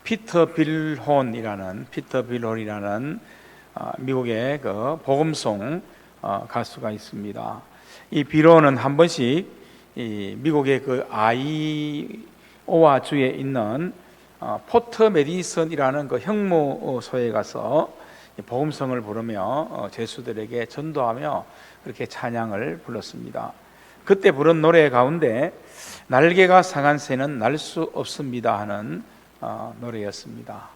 피터 빌혼이라는 미국의 그 복음송 가수가 있습니다. 이 빌혼은 한 번씩 이 미국의 그 아이오와 주에 있는 포터 메디슨이라는 그 형무소에 가서 복음성을 부르며 죄수들에게 전도하며 그렇게 찬양을 불렀습니다. 그때 부른 노래 가운데 날개가 상한 새는 날 수 없습니다 하는 노래였습니다.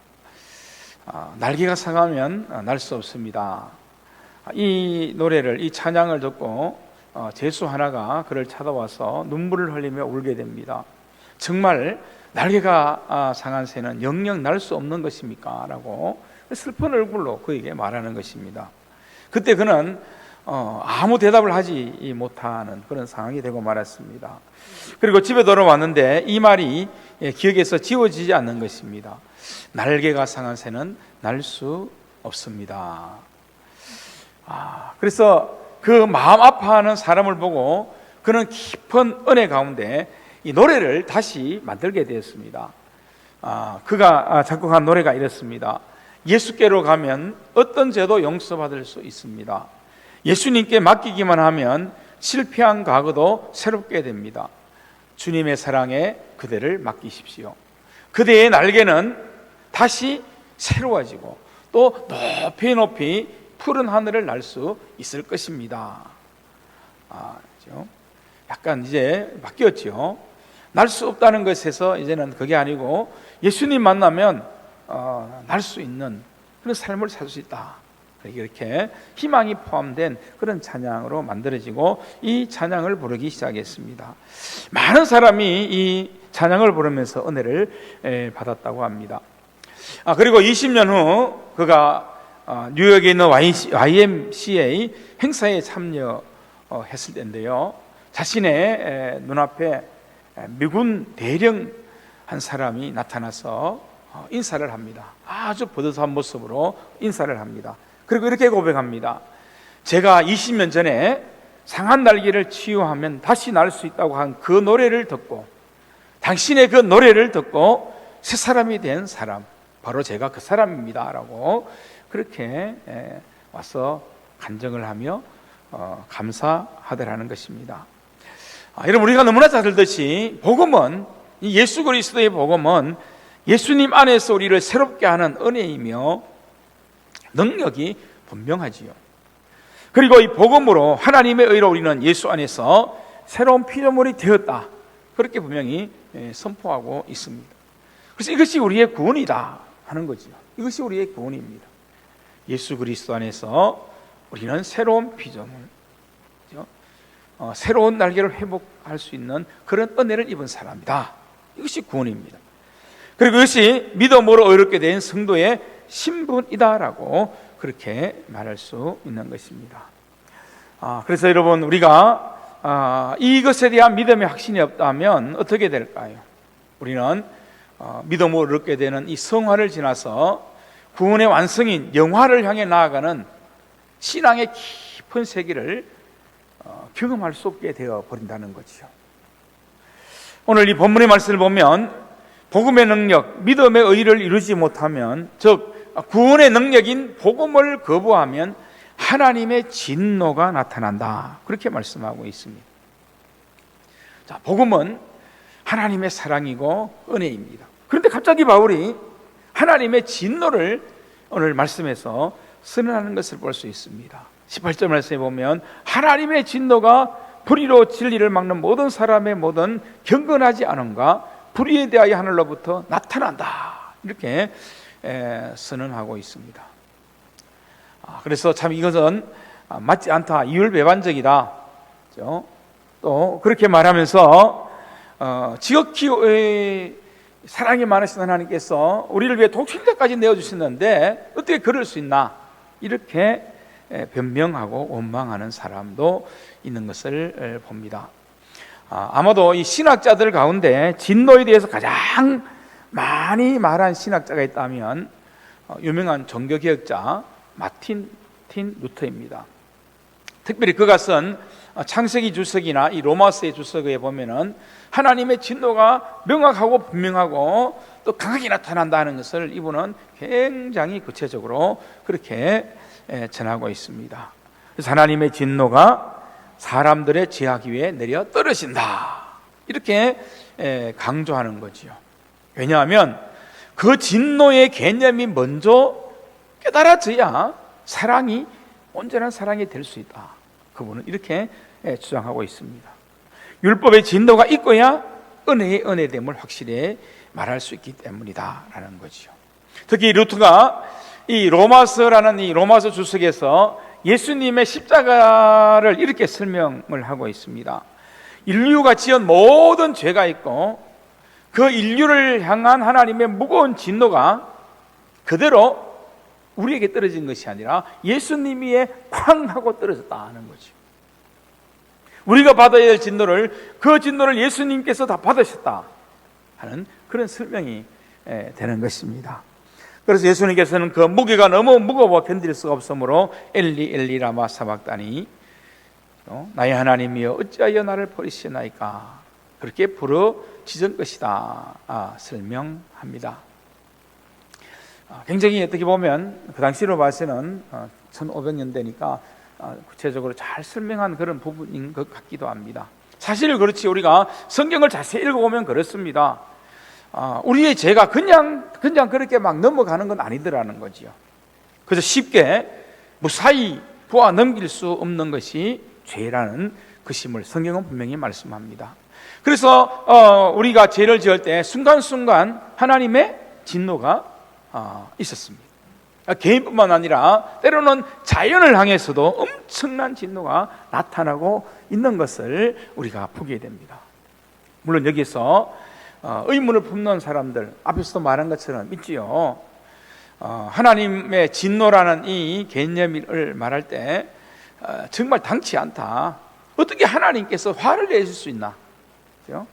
날개가 상하면 날 수 없습니다. 이 노래를, 이 찬양을 듣고 죄수 하나가 그를 찾아와서 눈물을 흘리며 울게 됩니다. 정말 날개가 상한 새는 영영 날 수 없는 것입니까? 라고 슬픈 얼굴로 그에게 말하는 것입니다. 그때 그는 아무 대답을 하지 못하는 그런 상황이 되고 말았습니다. 그리고 집에 돌아왔는데 이 말이 기억에서 지워지지 않는 것입니다. 날개가 상한 새는 날 수 없습니다. 그래서 그 마음 아파하는 사람을 보고 그는 깊은 은혜 가운데 이 노래를 다시 만들게 되었습니다. 그가 작곡한 노래가 이렇습니다. 예수께로 가면 어떤 죄도 용서받을 수 있습니다. 예수님께 맡기기만 하면 실패한 과거도 새롭게 됩니다. 주님의 사랑에 그대를 맡기십시오. 그대의 날개는 다시 새로워지고 또 높이 높이 푸른 하늘을 날 수 있을 것입니다. 그렇죠? 약간 이제 바뀌었죠. 날 수 없다는 것에서 이제는 그게 아니고 예수님 만나면 날 수 있는 그런 삶을 살 수 있다. 이렇게 희망이 포함된 그런 찬양으로 만들어지고 이 찬양을 부르기 시작했습니다. 많은 사람이 이 찬양을 부르면서 은혜를 받았다고 합니다. 그리고 20년 후 그가 뉴욕에 있는 YMCA 행사에 참여했을 때인데요, 자신의 눈앞에 미군 대령 한 사람이 나타나서 인사를 합니다. 아주 버젓한 모습으로 인사를 합니다. 그리고 이렇게 고백합니다. 제가 20년 전에 상한 날개를 치유하면 다시 날 수 있다고 한 그 노래를 듣고, 당신의 그 노래를 듣고 새 사람이 된 사람, 바로 제가 그 사람입니다 라고 그렇게 와서 간증을 하며 감사하더라는 것입니다. 여러분, 우리가 너무나 잘 알듯이 복음은, 이 예수 그리스도의 복음은 예수님 안에서 우리를 새롭게 하는 은혜이며 능력이 분명하지요. 그리고 이 복음으로 하나님의 의로 우리는 예수 안에서 새로운 피조물이 되었다, 그렇게 분명히 선포하고 있습니다. 그래서 이것이 우리의 구원이다 하는 거죠. 이것이 우리의 구원입니다. 예수 그리스도 안에서 우리는 새로운 피조물, 새로운 날개를 회복할 수 있는 그런 은혜를 입은 사람이다. 이것이 구원입니다. 그리고 이것이 믿음으로 의롭게 된 성도의 신분이다라고 그렇게 말할 수 있는 것입니다. 그래서 여러분, 우리가 이것에 대한 믿음의 확신이 없다면 어떻게 될까요? 우리는 믿음으로 얻게 되는 이 성화를 지나서 구원의 완성인 영화를 향해 나아가는 신앙의 깊은 세계를 경험할 수 없게 되어 버린다는 거죠. 오늘 이 본문의 말씀을 보면 복음의 능력, 믿음의 의를 이루지 못하면, 즉 구원의 능력인 복음을 거부하면 하나님의 진노가 나타난다, 그렇게 말씀하고 있습니다. 자, 복음은 하나님의 사랑이고 은혜입니다. 그런데 갑자기 바울이 하나님의 진노를 오늘 말씀에서 선언하는 것을 볼 수 있습니다. 18절 말씀에 보면 하나님의 진노가 불의로 진리를 막는 모든 사람의 모든 경건하지 않음과 불의에 대하여 하늘로부터 나타난다, 이렇게 선언하고 있습니다. 그래서 참 이것은 맞지 않다, 이율배반적이다, 또 그렇게 말하면서 지극히 사랑이 많으신 하나님께서 우리를 위해 독생자까지 내어주셨는데 어떻게 그럴 수 있나, 이렇게 변명하고 원망하는 사람도 있는 것을 봅니다. 아마도 이 신학자들 가운데 진노에 대해서 가장 많이 말한 신학자가 있다면 유명한 종교개혁자 마틴 루터입니다. 특별히 그가 쓴 창세기 주석이나 이 로마서의 주석에 보면은 하나님의 진노가 명확하고 분명하고 또 강하게 나타난다는 것을 이분은 굉장히 구체적으로 그렇게 전하고 있습니다. 그래서 하나님의 진노가 사람들의 죄악 위에 내려 떨어진다, 이렇게 강조하는 거지요. 왜냐하면 그 진노의 개념이 먼저 깨달아져야 사랑이 온전한 사랑이 될 수 있다. 그분은 이렇게 주장하고 있습니다. 율법의 진노가 있고야 은혜의 은혜됨을 확실히 말할 수 있기 때문이다라는 거죠. 특히 루트가 이 로마서라는 이 로마서 주석에서 예수님의 십자가를 이렇게 설명을 하고 있습니다. 인류가 지은 모든 죄가 있고 그 인류를 향한 하나님의 무거운 진노가 그대로 우리에게 떨어진 것이 아니라 예수님이 쾅 하고 떨어졌다는 거죠. 우리가 받아야 될 진노를, 그 진노를 예수님께서 다 받으셨다 하는 그런 설명이 되는 것입니다. 그래서 예수님께서는 그 무게가 너무 무거워 견딜 수가 없으므로 엘리 엘리 라마 사박다니, 나의 하나님이여 어찌하여 나를 버리시나이까, 그렇게 부르짖은 것이다 설명합니다. 굉장히 어떻게 보면 그 당시로 봐서는 1500년대니까 구체적으로 잘 설명한 그런 부분인 것 같기도 합니다. 사실 그렇지, 우리가 성경을 자세히 읽어보면 그렇습니다. 우리의 죄가 그냥 그렇게 막 넘어가는 건 아니더라는 거지요. 그래서 쉽게 무사히 보아 넘길 수 없는 것이 죄라는 것임을 성경은 분명히 말씀합니다. 그래서 우리가 죄를 지을 때 순간순간 하나님의 진노가 있었습니다. 개인뿐만 아니라 때로는 자연을 향해서도 엄청난 진노가 나타나고 있는 것을 우리가 보게 됩니다. 물론 여기서 의문을 품는 사람들, 앞에서도 말한 것처럼 있지요. 하나님의 진노라는 이 개념을 말할 때 정말 당치 않다. 어떻게 하나님께서 화를 내실 수 있나? 그렇죠?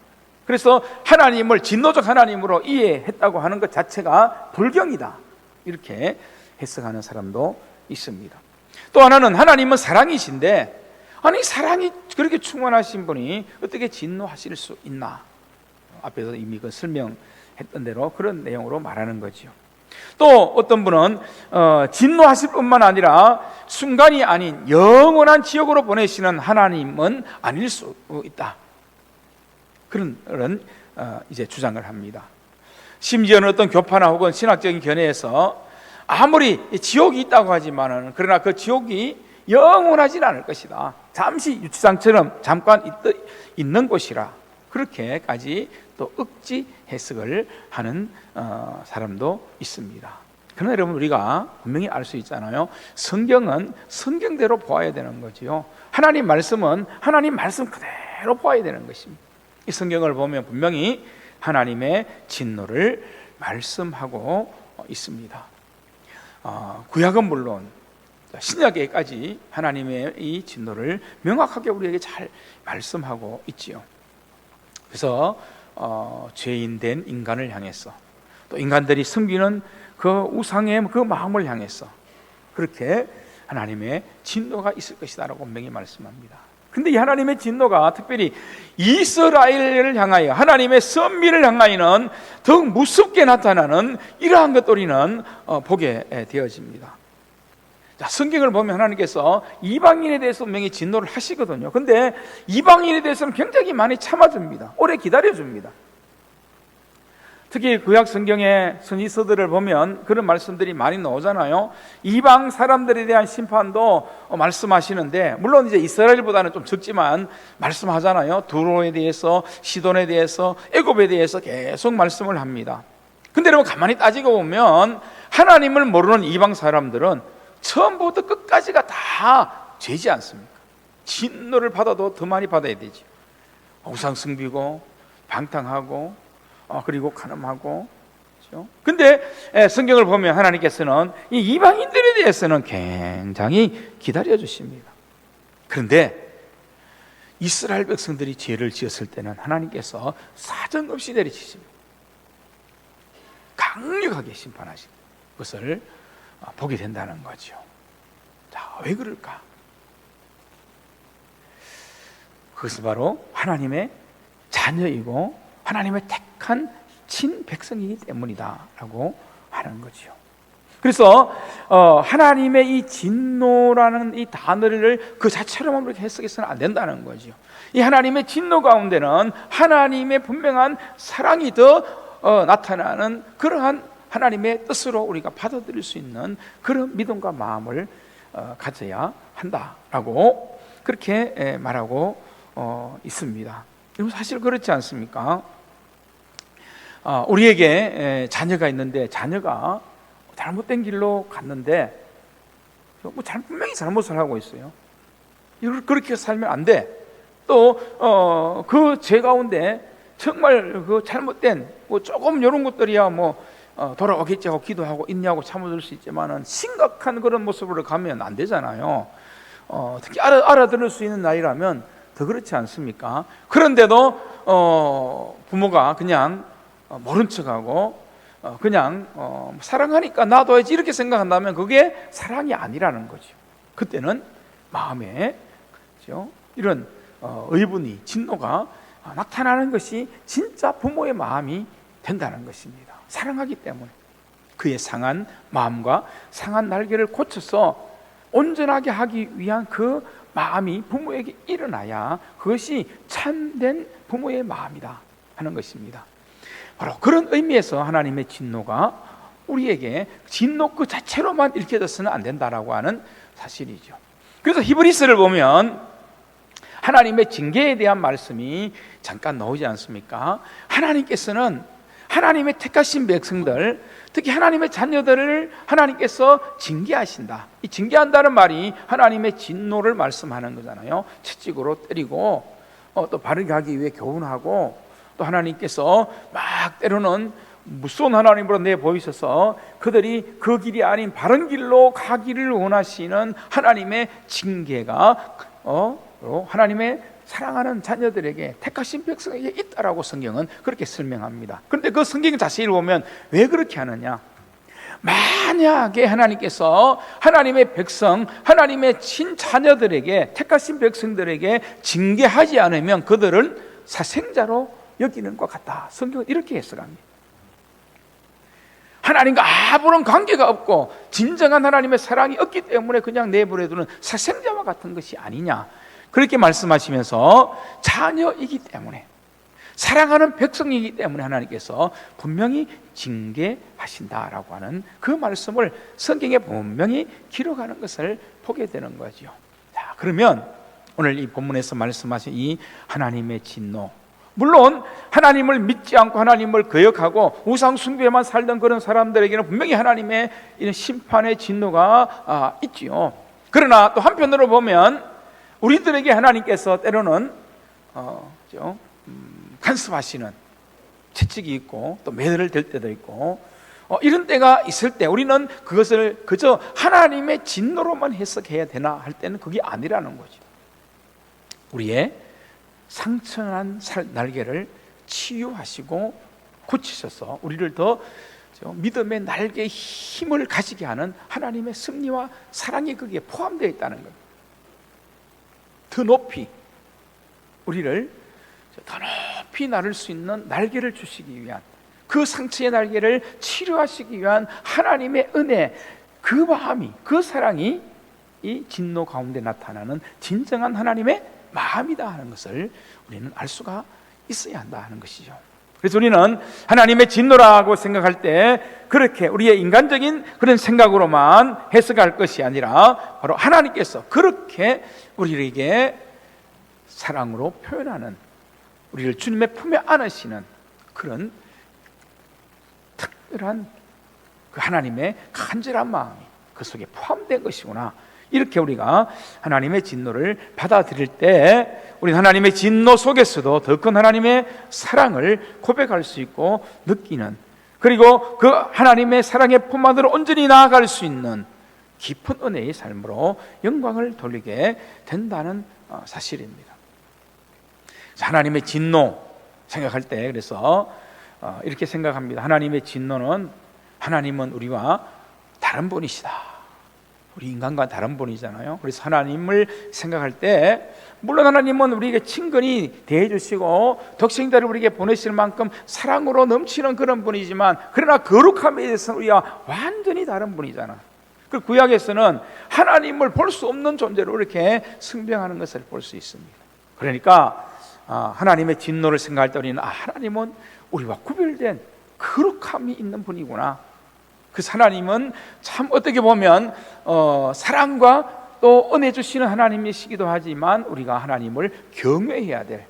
그래서 하나님을 진노적 하나님으로 이해했다고 하는 것 자체가 불경이다, 이렇게 해석하는 사람도 있습니다. 또 하나는 하나님은 사랑이신데, 아니 사랑이 그렇게 충만하신 분이 어떻게 진노하실 수 있나? 앞에서 이미 그 설명했던 대로 그런 내용으로 말하는 거죠. 또 어떤 분은 진노하실 뿐만 아니라 순간이 아닌 영원한 지옥으로 보내시는 하나님은 아닐 수 있다, 그런 이제 주장을 합니다. 심지어는 어떤 교파나 혹은 신학적인 견해에서 아무리 지옥이 있다고 하지만은 그러나 그 지옥이 영원하진 않을 것이다, 잠시 유치장처럼 잠깐 있는 곳이라, 그렇게까지 또 억지 해석을 하는 사람도 있습니다. 그러나 여러분, 우리가 분명히 알 수 있잖아요. 성경은 성경대로 보아야 되는 거지요. 하나님 말씀은 하나님 말씀 그대로 보아야 되는 것입니다. 이 성경을 보면 분명히 하나님의 진노를 말씀하고 있습니다. 구약은 물론 신약에까지 하나님의 이 진노를 명확하게 우리에게 잘 말씀하고 있지요. 그래서 죄인된 인간을 향해서, 또 인간들이 섬기는 그 우상의 그 마음을 향해서 그렇게 하나님의 진노가 있을 것이다라고 분명히 말씀합니다. 근데 이 하나님의 진노가 특별히 이스라엘을 향하여, 하나님의 선민을 향하여는 더욱 무섭게 나타나는 이러한 것들 우리는 보게 되어집니다. 자, 성경을 보면 하나님께서 이방인에 대해서 분명히 진노를 하시거든요. 근데 이방인에 대해서는 굉장히 많이 참아줍니다. 오래 기다려줍니다. 특히 구약 성경의 선지서들을 보면 그런 말씀들이 많이 나오잖아요. 이방 사람들에 대한 심판도 말씀하시는데, 물론 이제 이스라엘보다는 좀 적지만 말씀하잖아요. 두로에 대해서, 시돈에 대해서, 애굽에 대해서 계속 말씀을 합니다. 근데 여러분, 가만히 따지고 보면 하나님을 모르는 이방 사람들은 처음부터 끝까지가 다 죄지 않습니까? 진노를 받아도 더 많이 받아야 되지. 우상 숭배고 방탕하고 그리고 간음하고, 그렇죠? 근데 성경을 보면 하나님께서는 이 이방인들에 대해서는 굉장히 기다려 주십니다. 그런데 이스라엘 백성들이 죄를 지었을 때는 하나님께서 사정없이 내리치십니다. 강력하게 심판하신 것을 보게 된다는 거죠. 자, 왜 그럴까? 그것은 바로 하나님의 자녀이고 하나님의 택한 친백성이기 때문이다라고 하는 거죠. 그래서 하나님의 이 진노라는 이 단어를 그 자체로만 그렇게 해석해서는 안 된다는 거죠. 이 하나님의 진노 가운데는 하나님의 분명한 사랑이 더 나타나는 그러한 하나님의 뜻으로 우리가 받아들일 수 있는 그런 믿음과 마음을 가져야 한다라고 그렇게 말하고 있습니다. 여러분, 사실 그렇지 않습니까? 우리에게 자녀가 있는데 자녀가 잘못된 길로 갔는데 분명히 잘못을 하고 있어요. 그렇게 살면 안 돼. 또 그 죄 가운데 정말 그 잘못된 조금 이런 것들이야 돌아오겠지 하고 기도하고 있냐고 참아줄 수 있지만은 심각한 그런 모습으로 가면 안 되잖아요. 특히 알아들을 수 있는 나이라면 더 그렇지 않습니까? 그런데도 부모가 그냥 모른 척하고 그냥 사랑하니까 놔둬야지 이렇게 생각한다면 그게 사랑이 아니라는 거죠. 그때는 마음에 그렇죠? 이런 의분이, 진노가 나타나는 것이 진짜 부모의 마음이 된다는 것입니다. 사랑하기 때문에 그의 상한 마음과 상한 날개를 고쳐서 온전하게 하기 위한 그 마음이 부모에게 일어나야 그것이 참된 부모의 마음이다 하는 것입니다. 바로 그런 의미에서 하나님의 진노가 우리에게 진노 그 자체로만 읽혀져서는 안 된다라고 하는 사실이죠. 그래서 히브리서를 보면 하나님의 징계에 대한 말씀이 잠깐 나오지 않습니까? 하나님께서는 하나님의 택하신 백성들, 특히 하나님의 자녀들을 하나님께서 징계하신다. 이 징계한다는 말이 하나님의 진노를 말씀하는 거잖아요. 채찍으로 때리고 또 바르게 하기 위해 교훈하고, 또 하나님께서 막 때로는 무서운 하나님으로 내보이셔서 그들이 그 길이 아닌 바른 길로 가기를 원하시는 하나님의 징계가 하나님의 사랑하는 자녀들에게, 택하신 백성에게 있다라고 성경은 그렇게 설명합니다. 그런데 그 성경 자세히 보면 왜 그렇게 하느냐? 만약에 하나님께서 하나님의 백성, 하나님의 친자녀들에게, 택하신 백성들에게 징계하지 않으면 그들은 사생자로 여기는 것 같다. 성경은 이렇게 해석합니다. 하나님과 아무런 관계가 없고 진정한 하나님의 사랑이 없기 때문에 그냥 내버려두는 사생자와 같은 것이 아니냐, 그렇게 말씀하시면서 자녀이기 때문에, 사랑하는 백성이기 때문에 하나님께서 분명히 징계하신다라고 하는 그 말씀을 성경에 분명히 기록하는 것을 보게 되는 거죠. 자, 그러면 오늘 이 본문에서 말씀하신 이 하나님의 진노, 물론 하나님을 믿지 않고 하나님을 거역하고 우상 숭배만 살던 그런 사람들에게는 분명히 하나님의 이런 심판의 진노가 있지요. 그러나 또 한편으로 보면 우리들에게 하나님께서 때로는 간섭하시는 채찍이 있고 또 매를 댈 때도 있고 이런 때가 있을 때 우리는 그것을 그저 하나님의 진노로만 해석해야 되나 할 때는 그게 아니라는 거죠. 우리의 상처난 날개를 치유하시고 고치셔서 우리를 더 믿음의 날개의 힘을 가지게 하는 하나님의 섭리와 사랑이 거기에 포함되어 있다는 겁니다. 더 높이 우리를 더 높이 나를 수 있는 날개를 주시기 위한, 그 상처의 날개를 치료하시기 위한 하나님의 은혜, 그 마음이, 그 사랑이 이 진노 가운데 나타나는 진정한 하나님의 마음이다 하는 것을 우리는 알 수가 있어야 한다 하는 것이죠. 그래서 우리는 하나님의 진노라고 생각할 때 그렇게 우리의 인간적인 그런 생각으로만 해석할 것이 아니라 바로 하나님께서 그렇게 우리에게 사랑으로 표현하는, 우리를 주님의 품에 안으시는 그런 특별한 그 하나님의 간절한 마음이 그 속에 포함된 것이구나, 이렇게 우리가 하나님의 진노를 받아들일 때 우리는 하나님의 진노 속에서도 더 큰 하나님의 사랑을 고백할 수 있고 느끼는, 그리고 그 하나님의 사랑의 품 안으로 온전히 나아갈 수 있는 깊은 은혜의 삶으로 영광을 돌리게 된다는 사실입니다. 하나님의 진노 생각할 때 그래서 이렇게 생각합니다. 하나님의 진노는, 하나님은 우리와 다른 분이시다. 우리 인간과 다른 분이잖아요. 그래서 하나님을 생각할 때 물론 하나님은 우리에게 친근히 대해주시고 독생자를 우리에게 보내실 만큼 사랑으로 넘치는 그런 분이지만, 그러나 거룩함에 대해서는 우리가 완전히 다른 분이잖아. 그 구약에서는 하나님을 볼 수 없는 존재로 이렇게 승명하는 것을 볼 수 있습니다. 그러니까 하나님의 진노를 생각할 때 우리는 하나님은 우리와 구별된 거룩함이 있는 분이구나. 그 하나님은 참 어떻게 보면 사랑과 또 은혜 주시는 하나님이시기도 하지만 우리가 하나님을 경외해야 될,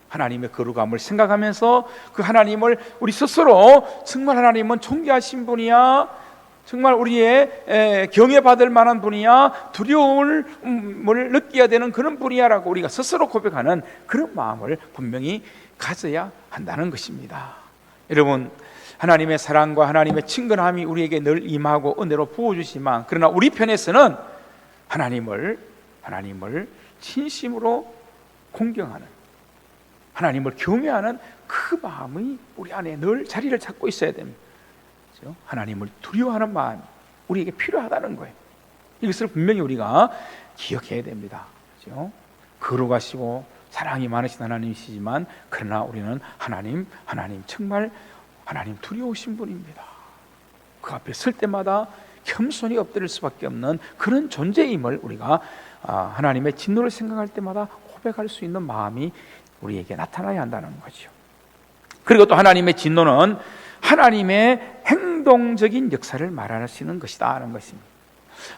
하나님의 거룩함을 생각하면서 그 하나님을 우리 스스로 정말 하나님은 존귀하신 분이야, 정말 우리의 경외받을 만한 분이야, 두려움을 느껴야 되는 그런 분이야라고 우리가 스스로 고백하는 그런 마음을 분명히 가져야 한다는 것입니다. 여러분, 하나님의 사랑과 하나님의 친근함이 우리에게 늘 임하고 은혜로 부어주시지만, 그러나 우리 편에서는 하나님을 진심으로 공경하는, 하나님을 경외하는 그 마음이 우리 안에 늘 자리를 찾고 있어야 됩니다. 그렇죠? 하나님을 두려워하는 마음이 우리에게 필요하다는 거예요. 이것을 분명히 우리가 기억해야 됩니다. 그렇죠? 거룩하시고 사랑이 많으신 하나님이시지만, 그러나 우리는 하나님 정말 하나님 두려우신 분입니다. 그 앞에 설 때마다 겸손히 엎드릴 수밖에 없는 그런 존재임을 우리가 하나님의 진노를 생각할 때마다 고백할 수 있는 마음이 우리에게 나타나야 한다는 거죠. 그리고 또 하나님의 진노는 하나님의 행동적인 역사를 말하시는 것이다 하는 것입니다.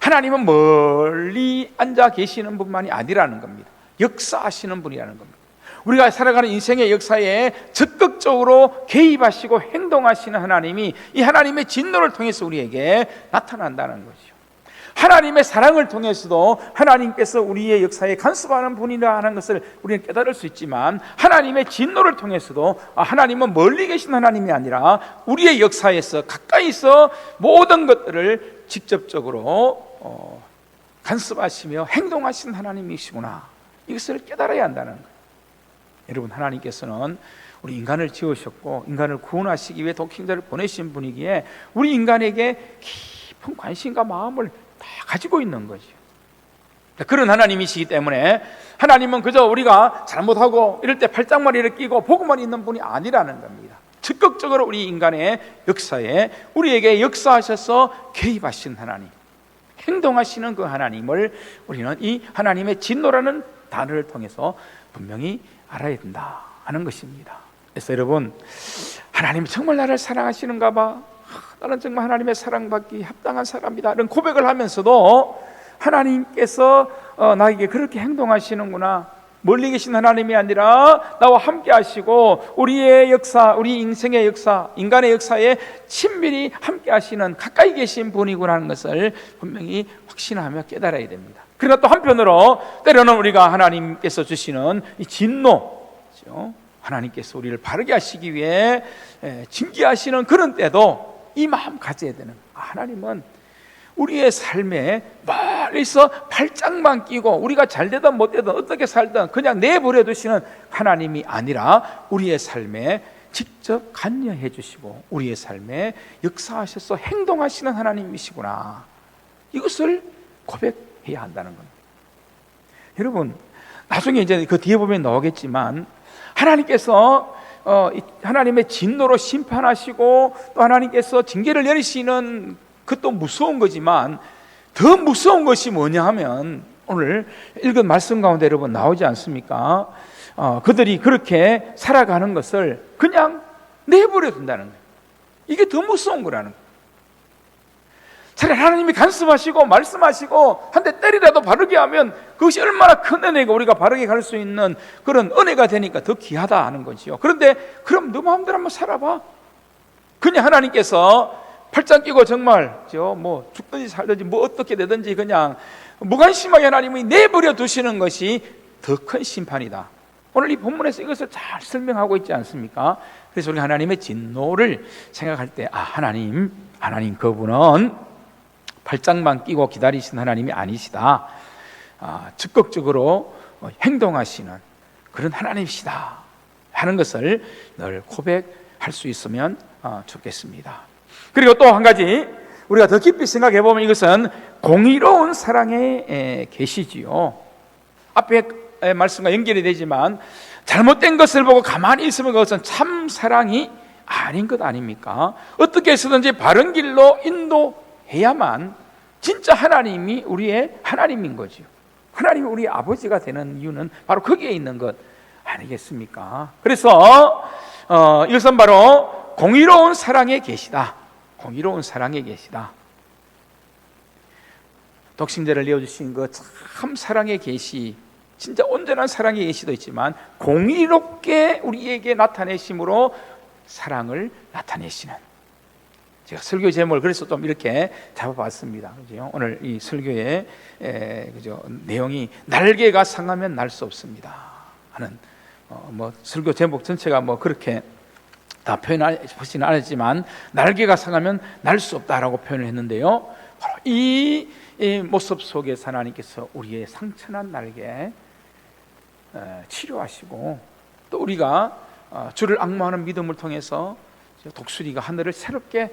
하나님은 멀리 앉아 계시는 분만이 아니라는 겁니다. 역사하시는 분이라는 겁니다. 우리가 살아가는 인생의 역사에 적극적으로 개입하시고 행동하시는 하나님이 이 하나님의 진노를 통해서 우리에게 나타난다는 거죠. 하나님의 사랑을 통해서도 하나님께서 우리의 역사에 간섭하는 분이라 하는 것을 우리는 깨달을 수 있지만, 하나님의 진노를 통해서도 하나님은 멀리 계신 하나님이 아니라 우리의 역사에서 가까이서 모든 것들을 직접적으로 간섭하시며 행동하시는 하나님이시구나, 이것을 깨달아야 한다는 거예요. 여러분, 하나님께서는 우리 인간을 지으셨고 인간을 구원하시기 위해 독생자를 보내신 분이기에 우리 인간에게 깊은 관심과 마음을 다 가지고 있는 거죠. 그런 하나님이시기 때문에 하나님은 그저 우리가 잘못하고 이럴 때 팔짱머리를 끼고 보고만 있는 분이 아니라는 겁니다. 적극적으로 우리 인간의 역사에 우리에게 역사하셔서 개입하신 하나님, 행동하시는 그 하나님을 우리는 이 하나님의 진노라는 단어를 통해서 분명히 알아야 된다 하는 것입니다. 그래서 여러분, 하나님 정말 나를 사랑하시는가 봐, 나는 정말 하나님의 사랑받기 합당한 사람이다, 이런 고백을 하면서도 하나님께서 나에게 그렇게 행동하시는구나, 멀리 계신 하나님이 아니라 나와 함께 하시고 우리의 역사, 우리 인생의 역사, 인간의 역사에 친밀히 함께 하시는 가까이 계신 분이구나 하는 것을 분명히 확신하며 깨달아야 됩니다. 그러나 또 한편으로 때로는 우리가 하나님께서 주시는 이 진노, 하나님께서 우리를 바르게 하시기 위해 징계하시는 그런 때도 이 마음 가져야 되는, 하나님은 우리의 삶에 멀리서 팔짱만 끼고 우리가 잘되든 못되든 어떻게 살든 그냥 내버려 두시는 하나님이 아니라 우리의 삶에 직접 관여해 주시고 우리의 삶에 역사하셔서 행동하시는 하나님이시구나, 이것을 고백해야 한다는 겁니다. 여러분, 나중에 이제 그 뒤에 보면 나오겠지만, 하나님께서 하나님의 진노로 심판하시고 또 하나님께서 징계를 내리시는 그것도 무서운 거지만, 더 무서운 것이 뭐냐 하면 오늘 읽은 말씀 가운데 여러분 나오지 않습니까? 그들이 그렇게 살아가는 것을 그냥 내버려 둔다는 거예요. 이게 더 무서운 거라는 거예요. 차라리 하나님이 간섭하시고 말씀하시고 한 대 때리라도 바르게 하면 그것이 얼마나 큰 은혜고 우리가 바르게 갈 수 있는 그런 은혜가 되니까 더 귀하다 하는 거지요. 그런데 그럼 너 마음대로 한번 살아봐. 그냥 하나님께서 팔짱 끼고 정말 뭐 죽든지 살든지 뭐 어떻게 되든지 그냥 무관심하게 하나님이 내버려 두시는 것이 더 큰 심판이다. 오늘 이 본문에서 이것을 잘 설명하고 있지 않습니까? 그래서 우리 하나님의 진노를 생각할 때 하나님 그분은 팔짱만 끼고 기다리신 하나님이 아니시다, 적극적으로 행동하시는 그런 하나님이시다 하는 것을 늘 고백할 수 있으면 좋겠습니다. 그리고 또 한 가지, 우리가 더 깊이 생각해 보면 이것은 공의로운 사랑의 계시지요. 앞에 말씀과 연결이 되지만 잘못된 것을 보고 가만히 있으면 그것은 참 사랑이 아닌 것 아닙니까? 어떻게 해서든지 바른 길로 인도해야만 진짜 하나님이 우리의 하나님인 거죠. 하나님이 우리의 아버지가 되는 이유는 바로 거기에 있는 것 아니겠습니까? 그래서 이것은 바로 공의로운 사랑의 계시다. 공의로운 사랑의 계시다. 독신자를 내어주신 그 참 사랑의 계시, 진짜 온전한 사랑의 계시도 있지만 공의롭게 우리에게 나타내심으로 사랑을 나타내시는, 제가 설교 제목을 그래서 좀 이렇게 잡아봤습니다. 그죠? 오늘 이 설교의 내용이 날개가 상하면 날 수 없습니다 하는 설교 제목 전체가 그렇게 다 표현하지는 않았지만 날개가 상하면 날 수 없다라고 표현을 했는데요, 바로 이 모습 속에서 하나님께서 우리의 상처난 날개 치료하시고, 또 우리가 주를 앙모하는 믿음을 통해서 독수리가 하늘을 새롭게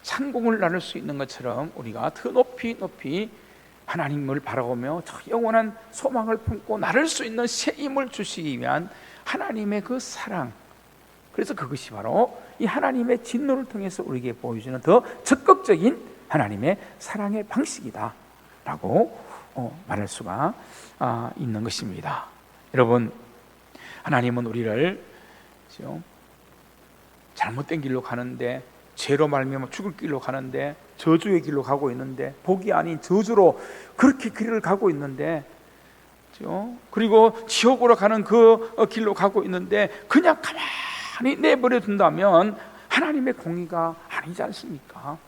창공을 나눌 수 있는 것처럼 우리가 더 높이 높이 하나님을 바라보며 더 영원한 소망을 품고 나를 수 있는 새 힘을 주시기 위한 하나님의 그 사랑, 그래서 그것이 바로 이 하나님의 진노를 통해서 우리에게 보여주는 더 적극적인 하나님의 사랑의 방식이다 라고 말할 수가 있는 것입니다. 여러분, 하나님은 우리를 잘못된 길로 가는데, 죄로 말미암아 죽을 길로 가는데, 저주의 길로 가고 있는데, 복이 아닌 저주로 그렇게 길을 가고 있는데, 그리고 지옥으로 가는 그 길로 가고 있는데 그냥 가만히 내버려 둔다면 하나님의 공의가 아니지 않습니까?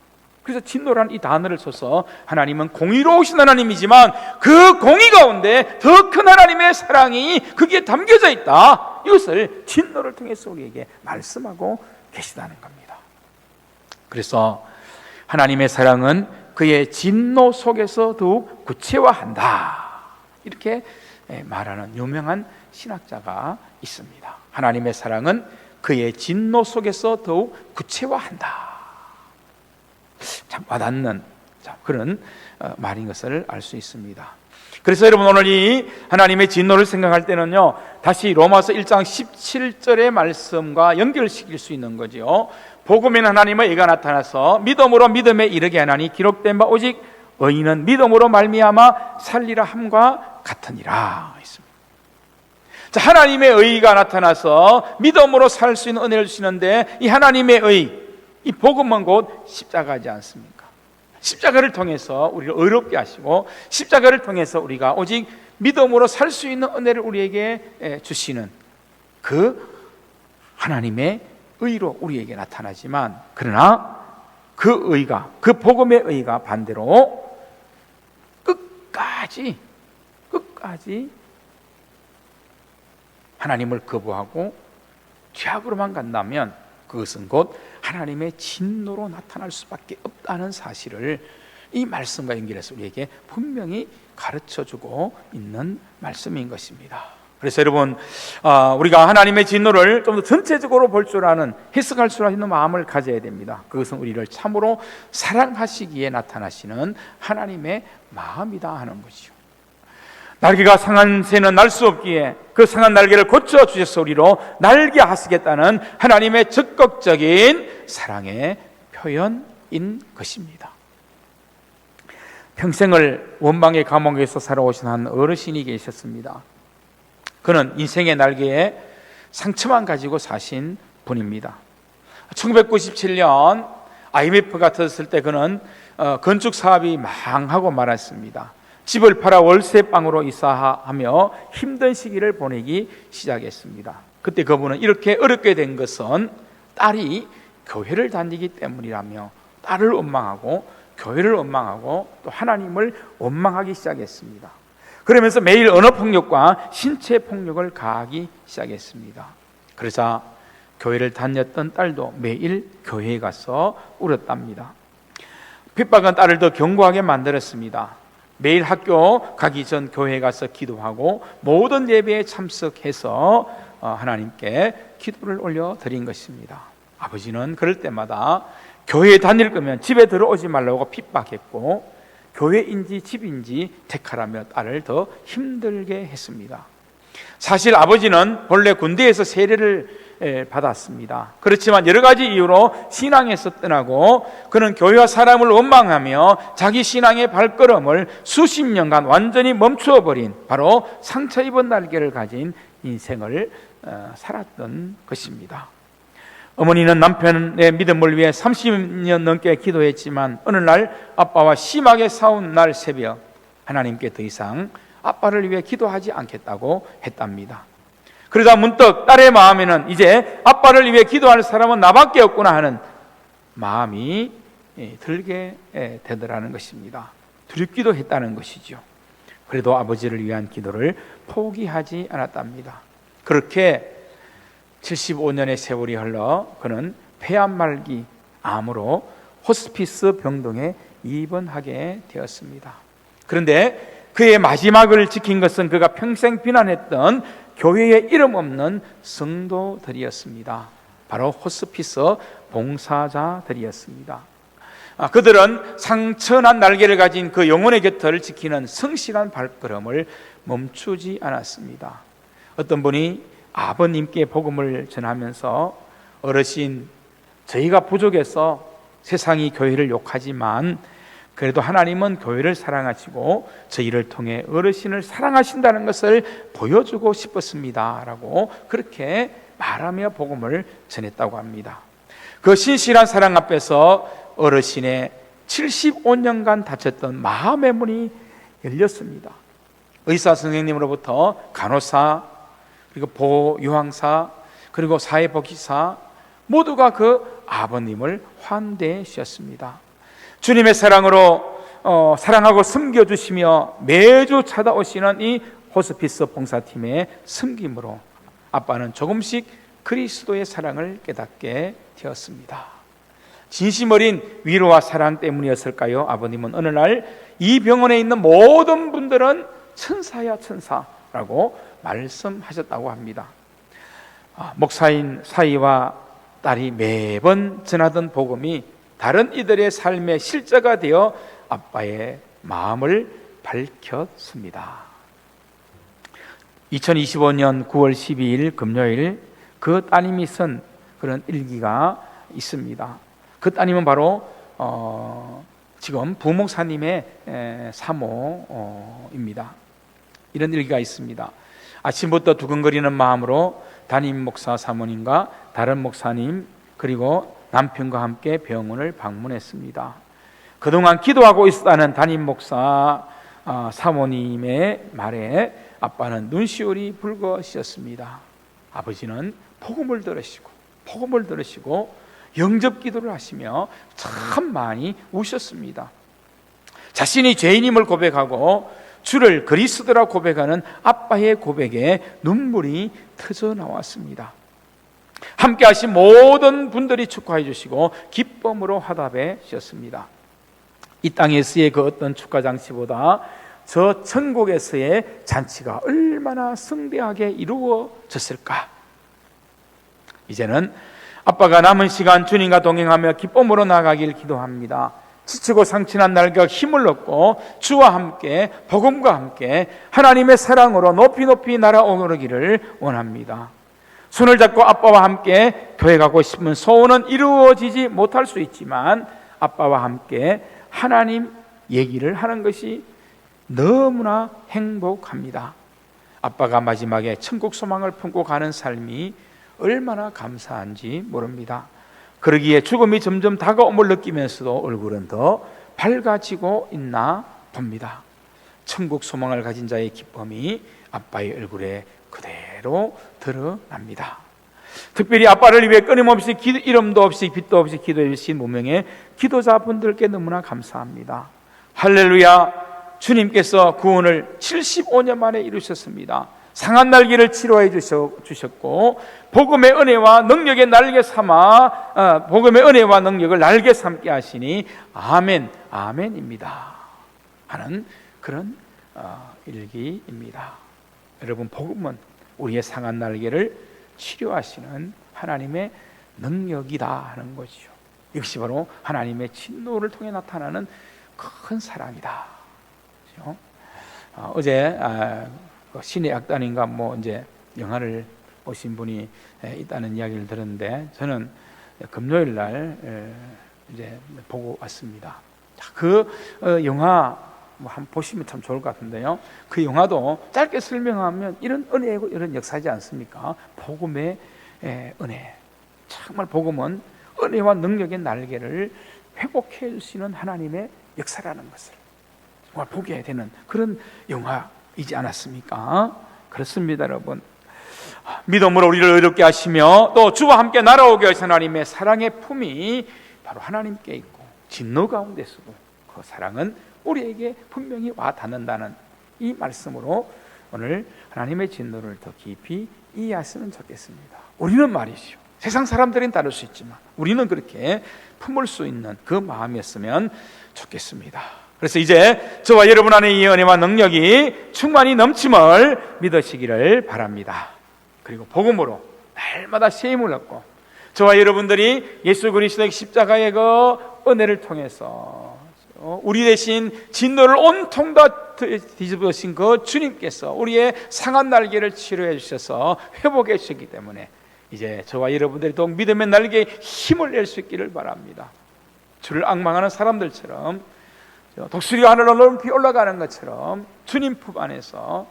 그래서 진노라는 이 단어를 써서 하나님은 공의로우신 하나님이지만 그 공의 가운데 더 큰 하나님의 사랑이 거기에 담겨져 있다, 이것을 진노를 통해서 우리에게 말씀하고 계시다는 겁니다. 그래서 하나님의 사랑은 그의 진노 속에서 더욱 구체화한다, 이렇게 말하는 유명한 신학자가 있습니다. 하나님의 사랑은 그의 진노 속에서 더욱 구체화한다. 참 와닿는 그런 말인 것을 알 수 있습니다. 그래서 여러분, 오늘 이 하나님의 진노를 생각할 때는요, 다시 로마서 1장 17절의 말씀과 연결시킬 수 있는 거죠. 복음에는 하나님의 의가 나타나서 믿음으로 믿음에 이르게 하나니 기록된 바 오직 의인은 믿음으로 말미암아 살리라 함과 같으니라 했습니다. 자, 하나님의 의가 나타나서 믿음으로 살 수 있는 은혜를 주시는데, 이 하나님의 의, 이 복음은 곧 십자가지 않습니까? 십자가를 통해서 우리를 의롭게 하시고, 십자가를 통해서 우리가 오직 믿음으로 살 수 있는 은혜를 우리에게 주시는 그 하나님의 의로 우리에게 나타나지만, 그러나 그 의가, 그 복음의 의가 반대로 끝까지 하나님을 거부하고 죄악으로만 간다면 그것은 곧 하나님의 진노로 나타날 수밖에 없다는 사실을 이 말씀과 연결해서 우리에게 분명히 가르쳐주고 있는 말씀인 것입니다. 그래서 여러분, 우리가 하나님의 진노를 좀 더 전체적으로 볼 줄 아는, 해석할 수 있는 마음을 가져야 됩니다. 그것은 우리를 참으로 사랑하시기에 나타나시는 하나님의 마음이다 하는 것이죠. 날개가 상한 새는 날 수 없기에 그 상한 날개를 고쳐주셔서 우리로 날게 하시겠다는 하나님의 적극적인 사랑의 표현인 것입니다. 평생을 원망의 감옥에서 살아오신 한 어르신이 계셨습니다. 그는 인생의 날개에 상처만 가지고 사신 분입니다. 1997년 IMF가 터졌을 때 그는 건축 사업이 망하고 말았습니다. 집을 팔아 월세방으로 이사하며 힘든 시기를 보내기 시작했습니다. 그때 그분은 이렇게 어렵게 된 것은 딸이 교회를 다니기 때문이라며 딸을 원망하고 교회를 원망하고 또 하나님을 원망하기 시작했습니다. 그러면서 매일 언어폭력과 신체폭력을 가하기 시작했습니다. 그러자 교회를 다녔던 딸도 매일 교회에 가서 울었답니다. 핍박은 딸을 더 견고하게 만들었습니다. 매일 학교 가기 전 교회에 가서 기도하고 모든 예배에 참석해서 하나님께 기도를 올려드린 것입니다. 아버지는 그럴 때마다 교회에 다닐 거면 집에 들어오지 말라고 핍박했고, 교회인지 집인지 택하라며 딸을 더 힘들게 했습니다. 사실 아버지는 본래 군대에서 세례를 받았습니다. 그렇지만 여러 가지 이유로 신앙에서 떠나고 그는 교회와 사람을 원망하며 자기 신앙의 발걸음을 수십 년간 완전히 멈추어 버린, 바로 상처 입은 날개를 가진 인생을 살았던 것입니다. 어머니는 남편의 믿음을 위해 30년 넘게 기도했지만 어느 날 아빠와 심하게 싸운 날 새벽, 하나님께 더 이상 아빠를 위해 기도하지 않겠다고 했답니다. 그러다 문득 딸의 마음에는 이제 아빠를 위해 기도할 사람은 나밖에 없구나 하는 마음이 들게 되더라는 것입니다. 두렵기도 했다는 것이죠. 그래도 아버지를 위한 기도를 포기하지 않았답니다. 그렇게 75년의 세월이 흘러 그는 폐암말기 암으로 호스피스 병동에 입원하게 되었습니다. 그런데 그의 마지막을 지킨 것은 그가 평생 비난했던 교회의 이름 없는 성도들이었습니다. 바로 호스피스 봉사자들이었습니다. 그들은 상처난 날개를 가진 그 영혼의 곁을 지키는 성실한 발걸음을 멈추지 않았습니다. 어떤 분이 아버님께 복음을 전하면서, 어르신, 저희가 부족해서 세상이 교회를 욕하지만 그래도 하나님은 교회를 사랑하시고 저희를 통해 어르신을 사랑하신다는 것을 보여주고 싶었습니다 라고 그렇게 말하며 복음을 전했다고 합니다. 그 신실한 사랑 앞에서 어르신의 75년간 닫혔던 마음의 문이 열렸습니다. 의사 선생님으로부터 간호사, 그리고 보호요양사, 그리고 사회복지사 모두가 그 아버님을 환대해 주셨습니다. 주님의 사랑으로 사랑하고 섬겨주시며 매주 찾아오시는 이 호스피스 봉사팀의 섬김으로 아빠는 조금씩 그리스도의 사랑을 깨닫게 되었습니다. 진심 어린 위로와 사랑 때문이었을까요? 아버님은 어느 날 이 병원에 있는 모든 분들은 천사야 천사라고 말씀하셨다고 합니다. 목사인 사위와 딸이 매번 전하던 복음이 다른 이들의 삶의 실제가 되어 아빠의 마음을 밝혔습니다. 2025년 9월 12일 금요일 그 따님이 쓴 그런 일기가 있습니다. 그 따님은 바로 지금 부목사님의 사모입니다. 이런 일기가 있습니다. 아침부터 두근거리는 마음으로 담임 목사 사모님과 다른 목사님 그리고 남편과 함께 병원을 방문했습니다. 그동안 기도하고 있었다는 담임 목사 사모님의 말에 아빠는 눈시울이 붉어지셨습니다. 아버지는 복음을 들으시고 영접 기도를 하시며 참 많이 우셨습니다. 자신이 죄인임을 고백하고 주를 그리스도라 고백하는 아빠의 고백에 눈물이 터져 나왔습니다. 함께 하신 모든 분들이 축하해 주시고 기쁨으로 화답해 주셨습니다. 이 땅에서의 그 어떤 축하 장치보다 저 천국에서의 잔치가 얼마나 성대하게 이루어졌을까. 이제는 아빠가 남은 시간 주님과 동행하며 기쁨으로 나가길 기도합니다. 지치고 상친한 날과 힘을 얻고 주와 함께 복음과 함께 하나님의 사랑으로 높이 날아오르기를 원합니다. 손을 잡고 아빠와 함께 교회 가고 싶은 소원은 이루어지지 못할 수 있지만 아빠와 함께 하나님 얘기를 하는 것이 너무나 행복합니다. 아빠가 마지막에 천국 소망을 품고 가는 삶이 얼마나 감사한지 모릅니다. 그러기에 죽음이 점점 다가옴을 느끼면서도 얼굴은 더 밝아지고 있나 봅니다. 천국 소망을 가진 자의 기쁨이 아빠의 얼굴에 그대로 드러납니다. 특별히 아빠를 위해 끊임없이 이름도 없이 빛도 없이 기도해 주신 무명의 기도자분들께 너무나 감사합니다. 할렐루야. 주님께서 구원을 75년 만에 이루셨습니다. 상한 날개를 치료해 주셨고 복음의 은혜와 능력의 날개 삼아 복음의 은혜와 능력을 날개 삼게 하시니 아멘 아멘입니다 하는 그런 일기입니다. 여러분, 복음은 우리의 상한 날개를 치료하시는 하나님의 능력이다 하는 것이죠. 이것이 바로 하나님의 진노를 통해 나타나는 큰 사랑이다. 그렇죠? 어제 신의 악단인가 이제 영화를 보신 분이 있다는 이야기를 들었는데, 저는 금요일 날 이제 보고 왔습니다. 그 영화 한번 보시면 참 좋을 것 같은데요. 그 영화도 짧게 설명하면 이런 은혜고 이런 역사지 않습니까? 복음의 은혜. 정말 복음은 은혜와 능력의 날개를 회복해 주시는 하나님의 역사라는 것을 정말 보게 되는 그런 영화이지 않았습니까? 그렇습니다, 여러분. 믿음으로 우리를 의롭게 하시며 또 주와 함께 날아오게 하신 하나님의 사랑의 품이 바로 하나님께 있고, 진노 가운데서도 그 사랑은 우리에게 분명히 와 닿는다는 이 말씀으로 오늘 하나님의 진노를 더 깊이 이해하시면 좋겠습니다. 우리는 말이죠, 세상 사람들은 다를 수 있지만 우리는 그렇게 품을 수 있는 그 마음이었으면 좋겠습니다. 그래서 이제 저와 여러분 안에 이 은혜와 능력이 충만히 넘침을 믿으시기를 바랍니다. 그리고 복음으로 날마다 쉼을 얻고, 저와 여러분들이 예수 그리스도의 십자가의 그 은혜를 통해서 우리 대신 진노를 온통 다 뒤집으신 그 주님께서 우리의 상한 날개를 치료해 주셔서 회복해 주셨기 때문에 이제 저와 여러분들이 더욱 믿음의 날개에 힘을 낼 수 있기를 바랍니다. 주를 앙망하는 사람들처럼, 독수리가 하늘로 높이 올라가는 것처럼 주님 품 안에서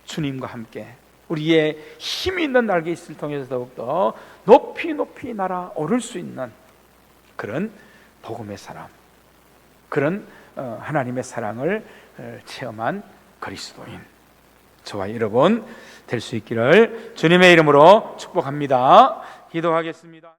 주님과 함께 우리의 힘이 있는 날개짓을 통해서 더욱더 높이 높이 날아오를 수 있는 그런 복음의 사람, 그런 하나님의 사랑을 체험한 그리스도인, 저와 여러분 될 수 있기를 주님의 이름으로 축복합니다. 기도하겠습니다.